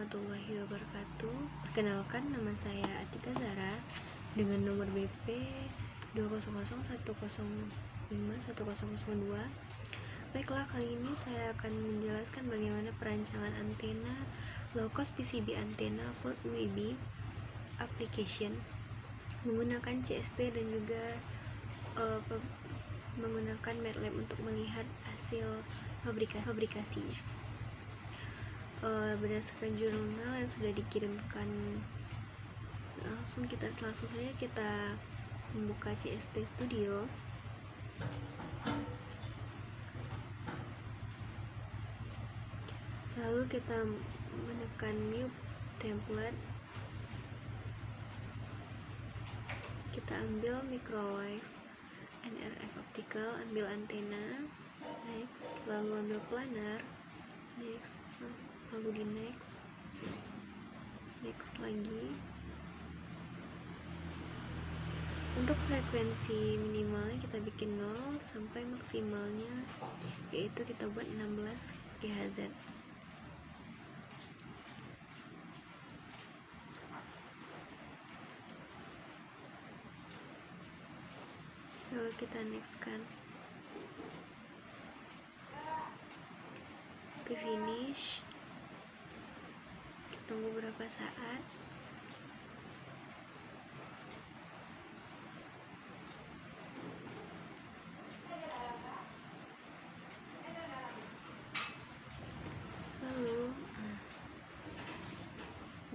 warahmatullahi wabarakatuh. Perkenalkan, nama saya Atika Zara dengan nomor BP 20010051002. Baiklah, kali ini saya akan menjelaskan bagaimana perancangan antena low cost PCB antena for UWB application menggunakan CST dan juga menggunakan MATLAB untuk melihat hasil fabrikasinya. Berdasarkan jurnal yang sudah dikirimkan, langsung saja kita membuka CST Studio. Lalu kita menekan new template, kita ambil microwave NRF optical, ambil antena, next, lalu ambil planar, next, lalu di next lagi. Untuk frekuensi minimalnya kita bikin 0 sampai maksimalnya yaitu kita buat 16 GHz. Lalu kita next kan finish, kita tunggu berapa saat. Lalu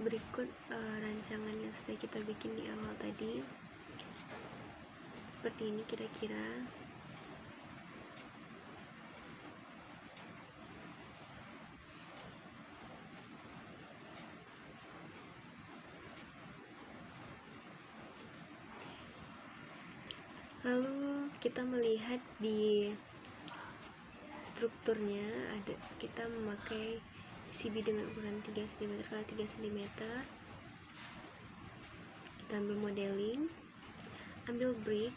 berikut rancangan yang sudah kita bikin di awal tadi, seperti ini kira-kira. Lalu kita melihat di strukturnya, kita memakai PCB dengan ukuran 3 cm x 3 cm. Kita ambil modeling, ambil brick,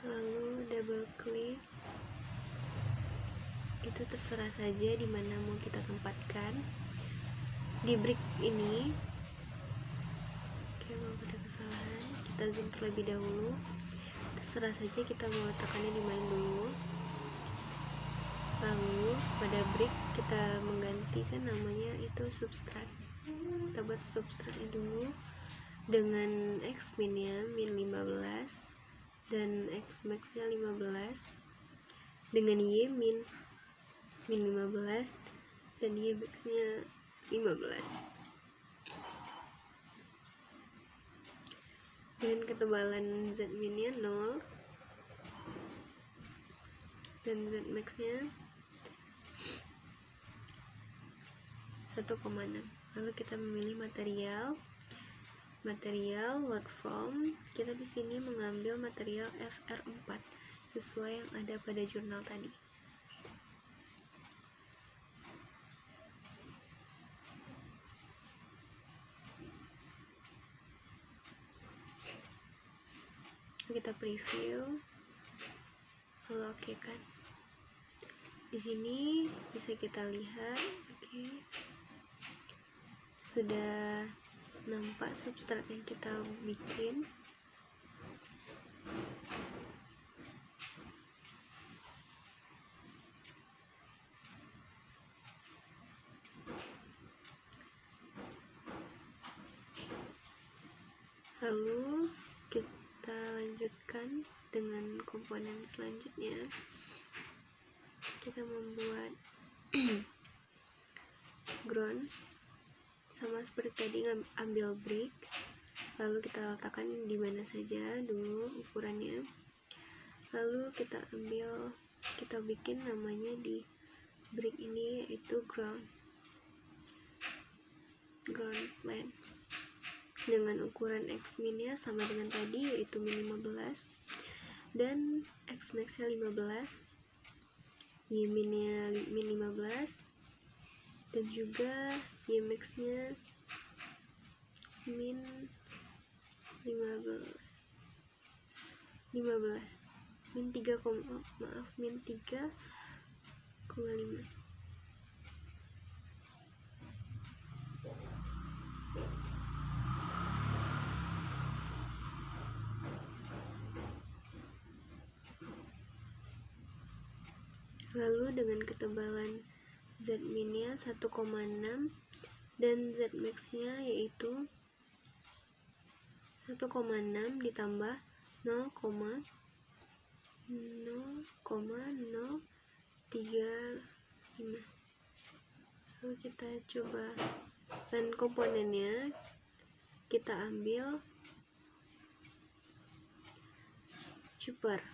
lalu double klik. Itu terserah saja di mana mau kita tempatkan di brick ini. Oke, mau ada kesalahan, kita zoom terlebih dahulu. Terserah saja kita mau letakkannya di mana dulu. Lalu pada brick kita menggantikan namanya itu substrat. Kita buat substratnya dulu dengan X min nya min 15 dan X max nya 15, dengan Y min 15 dan Y max nya 15, dengan ketebalan Z min nya 0 dan Z max nya 1,6. Lalu kita memilih material load from. Kita di sini mengambil material FR4 sesuai yang ada pada jurnal tadi. Kita preview, lalu oke kan. Di sini bisa kita lihat, oke, sudah nampak substrat yang kita bikin. Lalu kita lanjutkan dengan komponen selanjutnya. Kita membuat ground sama seperti tadi, ambil brick, lalu kita letakkan di mana saja dulu ukurannya. Lalu kita bikin namanya di brick ini yaitu ground plane dengan ukuran X min nya sama dengan tadi yaitu min 15 dan X max nya 15, Y min nya min 15, dan juga YMAX nya min 15 min 3,5. Lalu dengan ketebalan Z-min nya 1,6 dan Z-max nya yaitu 1,6 ditambah 0,035. Lalu kita coba, dan komponennya kita ambil cuper.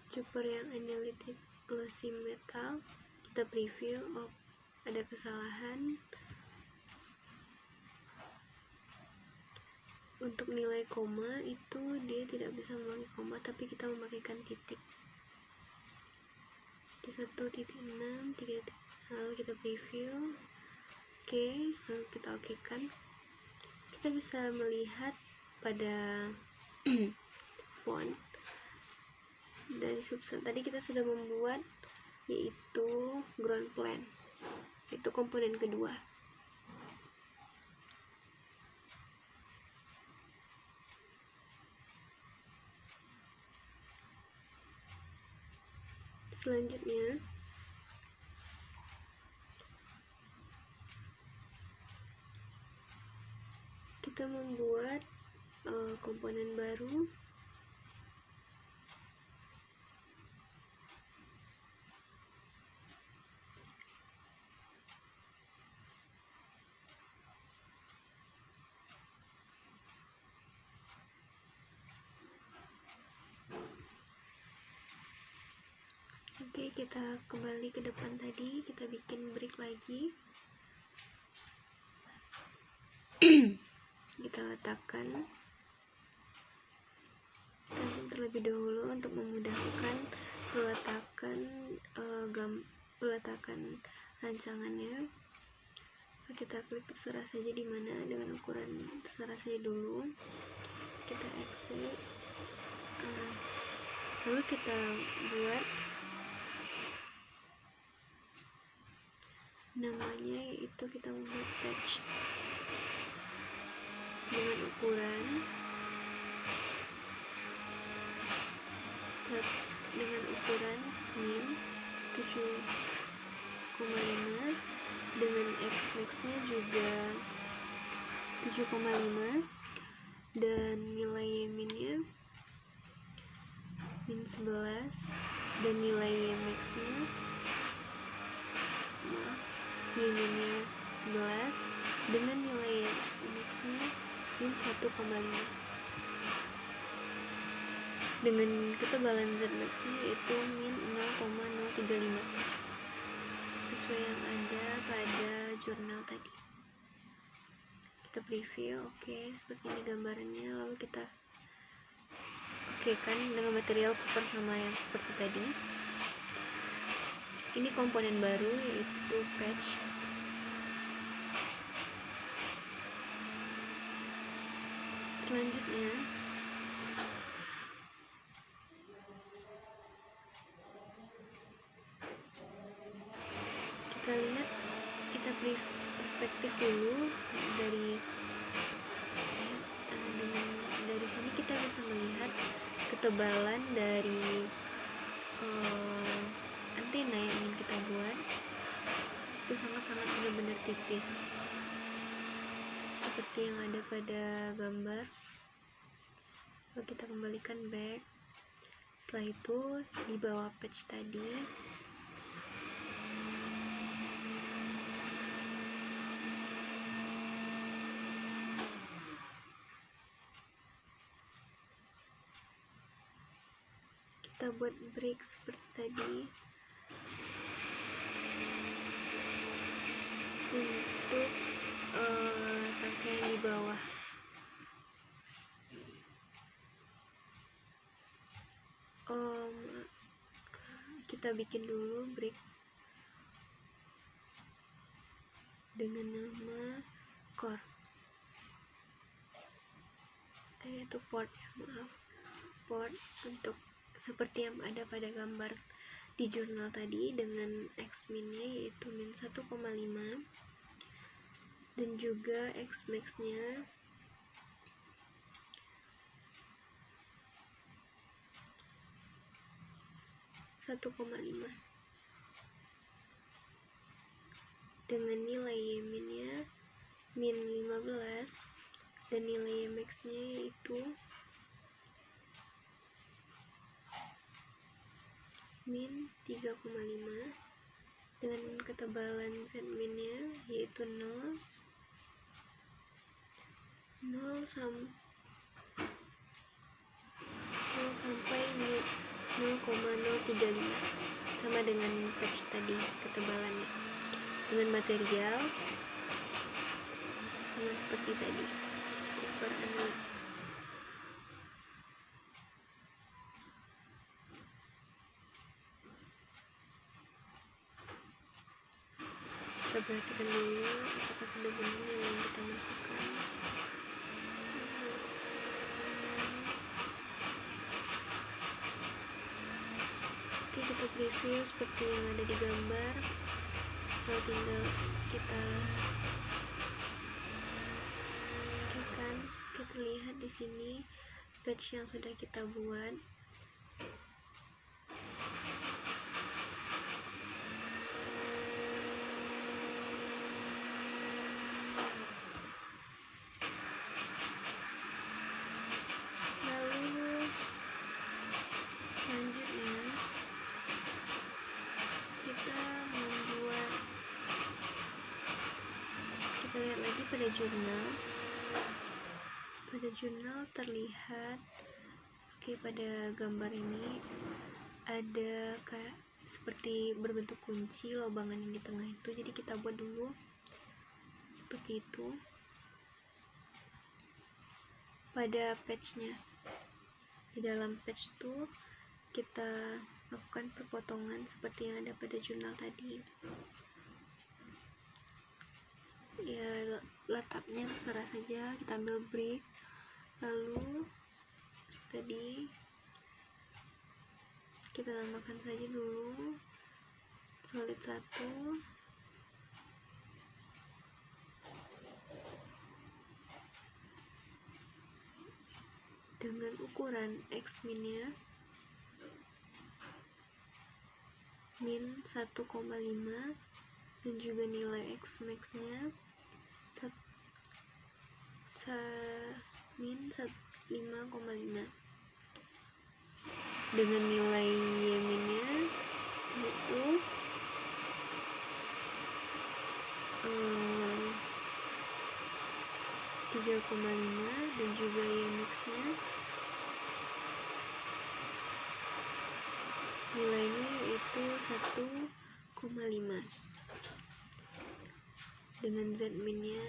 Cuper yang analytic glossy metal, kita preview. Ada kesalahan untuk nilai koma, itu dia tidak bisa memakai koma tapi kita memakaikan titik di 1.6, 3. Lalu kita preview. Lalu kita okekan. Kita bisa melihat pada font dari substrat tadi kita sudah membuat, yaitu ground plane, itu komponen kedua. Selanjutnya kita membuat komponen baru. Kita kembali ke depan tadi, kita bikin brick lagi. Kita letakkan, langsung terlebih dahulu untuk memudahkan peletakan rancangannya. Kita klik terserah saja di mana, dengan ukuran terserah saja dulu. Kita exit. Lalu kita buat namanya, yaitu kita membuat patch dengan ukuran min 7,5 dengan X-max nya juga 7,5 dan nilai min nya min 11 dan nilai YMAX nya min nya 11 dengan nilai YMAX nya min 1,5 dengan ketebalan Z-max nya yaitu min 0,035 sesuai yang ada pada jurnal tadi. Kita preview. Seperti ini gambarannya. Lalu kita kan dengan material copper sama yang seperti tadi. Ini komponen baru, yaitu patch. Selanjutnya kita lihat, kita perspektif dulu dari sini kita bisa melihat ketebalan dari antena yang ingin kita buat itu sangat-sangat benar-benar tipis seperti yang ada pada gambar. Lalu kita kembalikan back. Setelah itu di bawah patch tadi kita buat brick seperti tadi untuk rangkaian di bawah. kita bikin dulu brick dengan nama core, itu port ya, maaf, port untuk seperti yang ada pada gambar di jurnal tadi, dengan x minnya yaitu min 1,5 dan juga x max nya 1,5 dengan nilai y min nya min 15 dan nilai y max nya yaitu min 3,5 dengan ketebalan z min nya yaitu 0 sampai 0,035 sama dengan patch tadi ketebalannya. Dengan material sama seperti tadi, super anode. Kita perhatikan dulu apakah sudah benar yang kita masukkan. Oke, kita preview seperti yang ada di gambar. Kalau tinggal kita lihat di sini patch yang sudah kita buat. Lalu selanjutnya kita lihat lagi pada jurnal terlihat pada gambar ini ada kayak seperti berbentuk kunci, lobangan yang di tengah itu. Jadi kita buat dulu seperti itu pada patchnya. Di dalam patch itu kita lakukan perpotongan seperti yang ada pada jurnal tadi. Ya, letaknya terserah saja, kita ambil brick, lalu tadi kita namakan saja dulu solid 1 dengan ukuran x minnya min 1,5 dan juga nilai x max nya min 5,5 dengan nilai y min nya yaitu 3,5 dan juga y max nya nilainya yaitu 1,5 dengan z min nya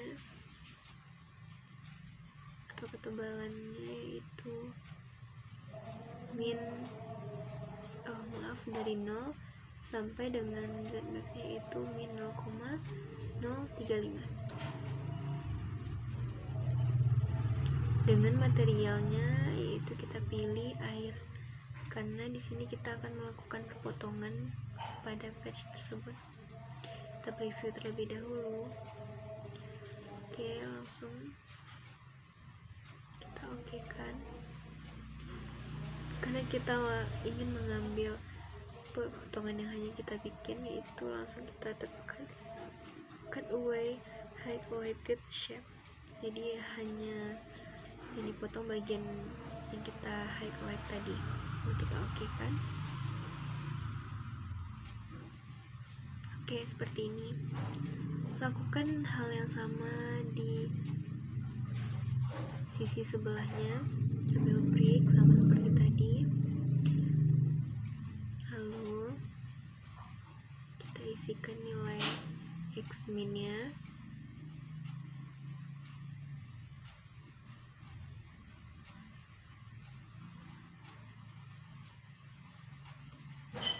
atau ketebalannya itu dari 0 sampai dengan z max nya itu min 0,035. Dengan materialnya yaitu kita pilih air, karena di sini kita akan melakukan pepotongan pada patch tersebut. Kita preview terlebih dahulu. Oke, langsung kita okekan. Karena kita ingin mengambil potongan yang hanya kita bikin, yaitu langsung kita tekan cut away highlighted shape. Jadi hanya yang dipotong bagian yang kita highlight tadi. Kita okekan. Oke, seperti ini. Lakukan hal yang sama di sisi sebelahnya. Ambil brick sama seperti tadi. Lalu kita isikan nilai x min nya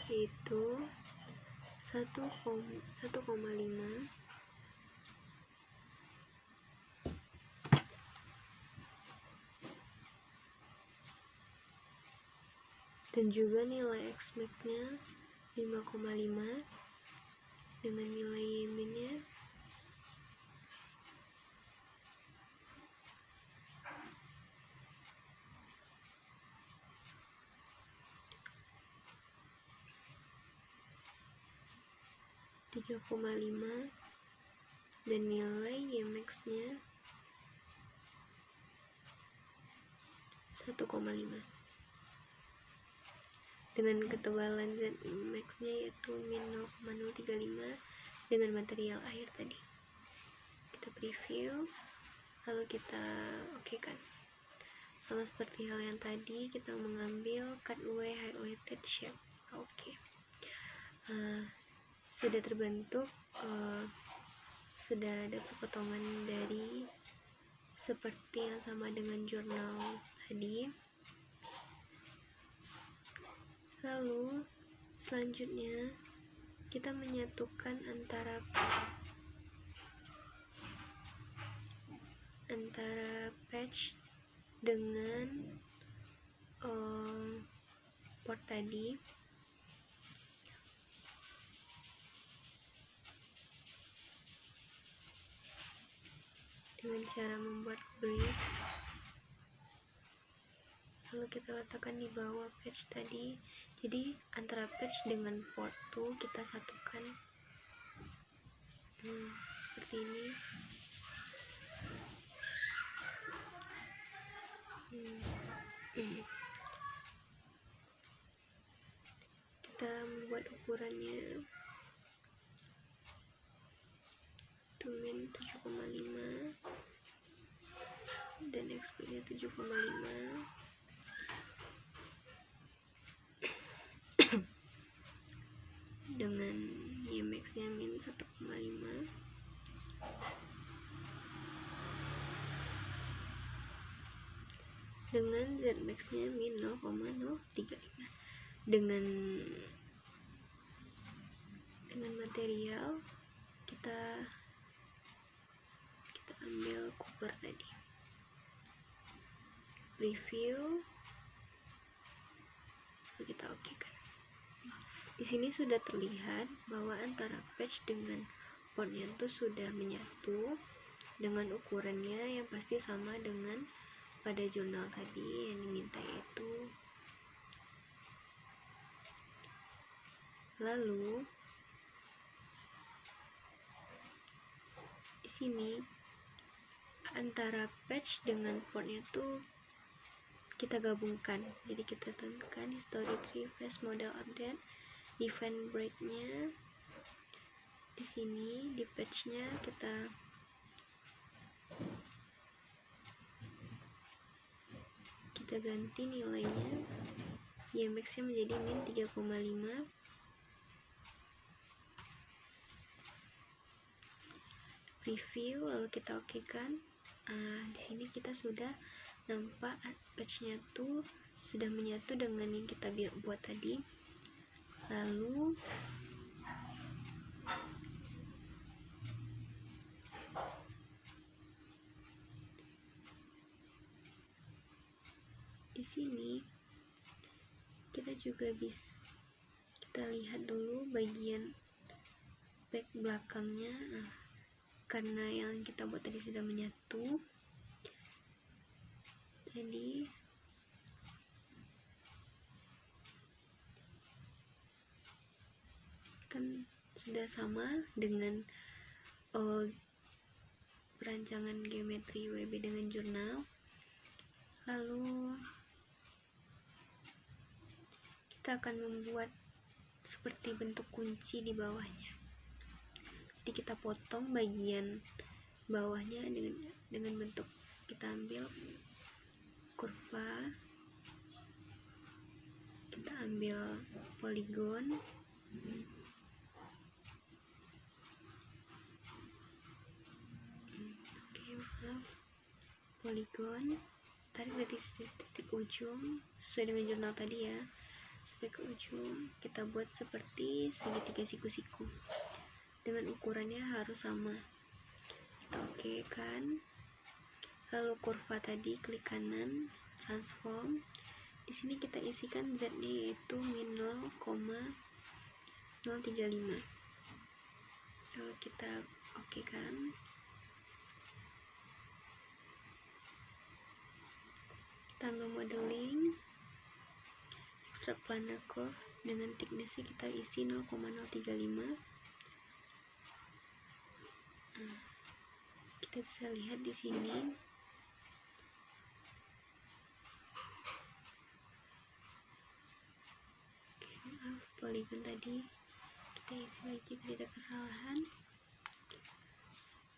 yaitu 1,5, dan juga nilai X max nya 5,5 dengan nilai Y min nya 3,5 dan nilai Y max nya 1,5 dengan ketebalan Z max nya yaitu min 0,035 dengan material air tadi. Kita preview lalu kita okekan. Sama seperti hal yang tadi, kita mengambil cutaway highlighted shape. Oke. Sudah terbentuk, sudah ada potongan dari seperti yang sama dengan jurnal tadi. Lalu selanjutnya kita menyatukan antara patch dengan port tadi. Dengan cara membuat bridge, lalu kita letakkan di bawah patch tadi. Jadi antara patch dengan port tuh kita satukan seperti ini. Kita membuat ukurannya min 7,5 dan X nya 7,5 dengan Y max nya min 1,5 dengan Z max nya min 0,035 dengan material kita ambil copper tadi. Review, lalu kita okekan. Di sini sudah terlihat bahwa antara patch dengan portnya itu sudah menyatu dengan ukurannya yang pasti sama dengan pada jurnal tadi yang diminta, yaitu. Lalu di sini antara patch dengan portnya tuh kita gabungkan. Jadi kita tekan history tree flash model update, define break-nya di sini, di patch-nya kita ganti nilainya, Y max-nya menjadi min 3,5. Review, lalu kita okekan. Di sini kita sudah nampak patch-nya tuh sudah menyatu dengan yang kita buat tadi. Lalu di sini kita juga kita lihat dulu bagian back belakangnya. Karena yang kita buat tadi sudah menyatu, jadi kan sudah sama dengan perancangan geometri WB dengan jurnal. Lalu kita akan membuat seperti bentuk kunci di bawahnya. Jadi kita potong bagian bawahnya dengan bentuk, kita ambil kurva, kita ambil poligon, poligon, tarik dari titik ujung sesuai dengan jurnal tadi ya, sampai ke ujung. Kita buat seperti segitiga siku-siku dengan ukurannya harus sama. Kita oke kan. Lalu kurva tadi klik kanan, transform. Di sini kita isikan z-nya yaitu min 0,035. Lalu kita oke kan. Kita ambil modeling, extract planar curve dengan thickness-nya kita isi 0,035. Kita bisa lihat di sini. Polygon tadi kita isi lagi, tidak ada kesalahan,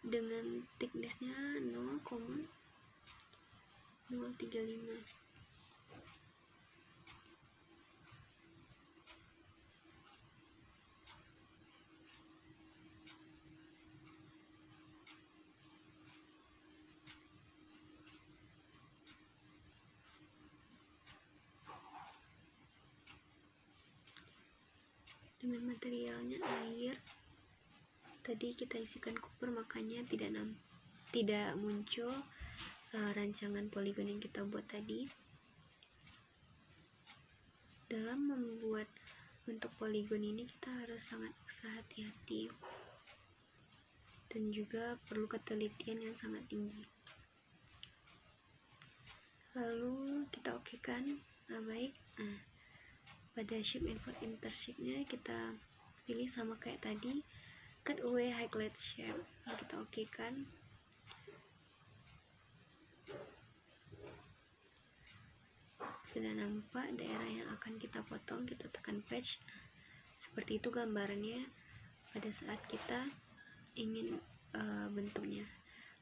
dengan thickness-nya 0,035. Dengan materialnya air, tadi kita isikan copper, makanya tidak muncul rancangan poligon yang kita buat tadi. Dalam membuat bentuk poligon ini kita harus sangat ekstra hati-hati dan juga perlu ketelitian yang sangat tinggi. Lalu kita okekan. Baik. Pada shape input intershape-nya kita pilih sama kayak tadi, cut away highlight shape. Lalu kita okekan. Sudah nampak daerah yang akan kita potong, kita tekan patch. Seperti itu gambarannya pada saat kita ingin bentuknya.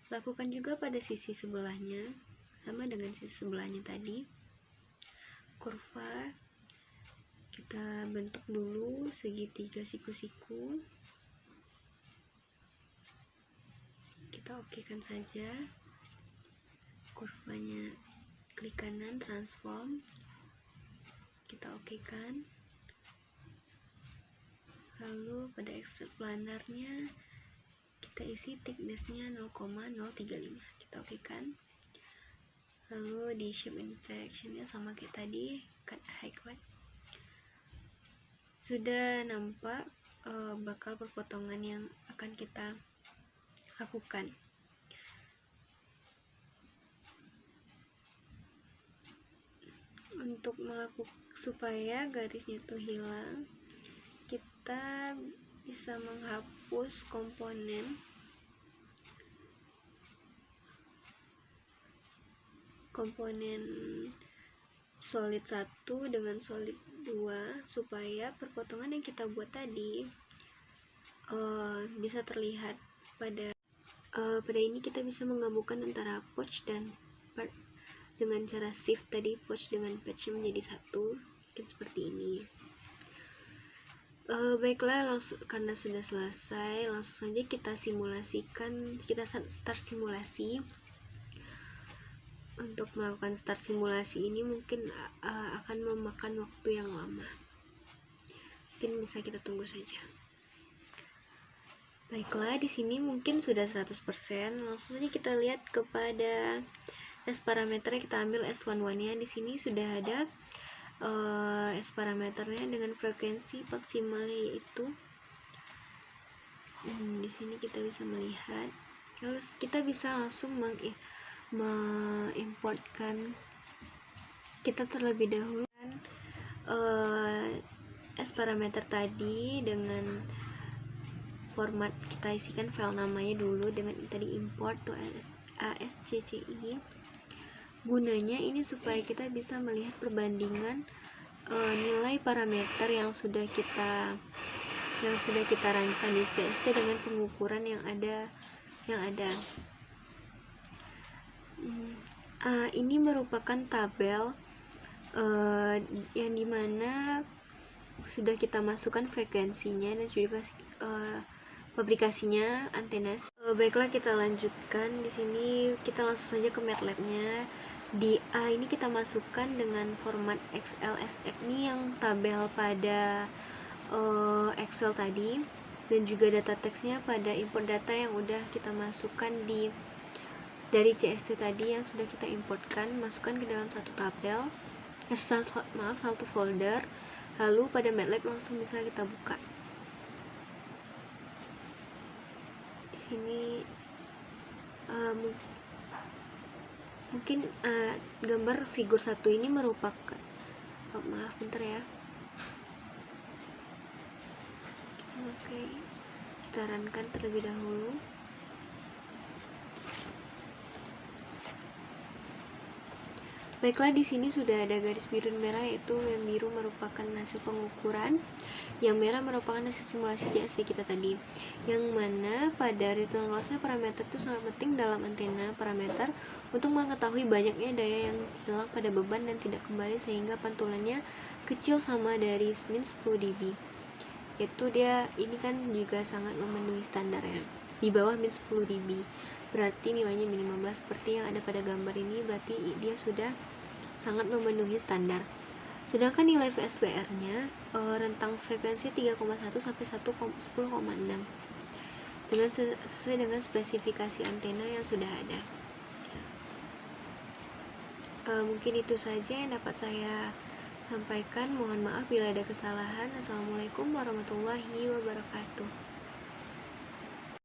Lakukan juga pada sisi sebelahnya, sama dengan sisi sebelahnya tadi. Kurva kita bentuk dulu segitiga siku-siku. Kita okekan saja. Kurvanya klik kanan, transform. Kita okekan. Lalu pada extract planarnya kita isi thickness-nya 0,035. Kita okekan. Lalu di shape interaction-nya sama kayak tadi, cut highlight. Sudah nampak bakal perpotongan yang akan kita lakukan. Untuk supaya garisnya itu hilang, kita bisa menghapus komponen solid 1 dengan solid 2 supaya perpotongan yang kita buat tadi bisa terlihat. Pada ini kita bisa menggabungkan antara pouch dan part dengan cara shift tadi, pouch dengan patch menjadi satu, mungkin seperti ini. Baiklah, karena sudah selesai, langsung saja kita simulasikan. Kita start simulasi. Untuk melakukan start simulasi ini mungkin akan memakan waktu yang lama. Mungkin bisa kita tunggu saja. Baiklah, di sini mungkin sudah 100%. Langsung saja kita lihat kepada S parameternya, kita ambil S11-nya. Di sini sudah ada S parameternya dengan frekuensi maksimalnya yaitu di sini kita bisa melihat. Lalu kita bisa langsung mengimportkan. Kita terlebih dahulu S parameter tadi dengan format, kita isikan file namanya dulu dengan tadi import to ASCII. Gunanya ini supaya kita bisa melihat perbandingan nilai parameter yang sudah kita rancang di CST dengan pengukuran yang ada. Ini merupakan tabel yang dimana sudah kita masukkan frekuensinya dan juga publikasinya antena. Baiklah, kita lanjutkan. Di sini kita langsung saja ke MATLAB-nya. Di A ini kita masukkan dengan format XLSX ini yang tabel pada Excel tadi, dan juga data teksnya pada import data yang udah kita masukkan dari CST tadi yang sudah kita importkan, masukkan ke dalam satu tabel, satu folder. Lalu pada MATLAB langsung bisa kita buka. Di sini mungkin gambar figur 1 ini merupakan maaf bentar ya. Oke, kita runkan terlebih dahulu. Baiklah, di sini sudah ada garis biru dan merah, yaitu yang biru merupakan hasil pengukuran, yang merah merupakan hasil simulasi CST kita tadi. Yang mana pada return lossnya parameter itu sangat penting dalam antena parameter untuk mengetahui banyaknya daya yang hilang pada beban dan tidak kembali, sehingga pantulannya kecil sama dari min 10 dB. Itu dia ini kan juga sangat memenuhi standar ya, di bawah min 10 dB berarti nilainya min 15 seperti yang ada pada gambar ini, berarti dia sudah sangat memenuhi standar. Sedangkan nilai VSWR nya rentang frekuensi 3,1 sampai 10,6 dengan sesuai dengan spesifikasi antena yang sudah ada. Mungkin itu saja yang dapat saya sampaikan. Mohon maaf bila ada kesalahan. Assalamualaikum warahmatullahi wabarakatuh.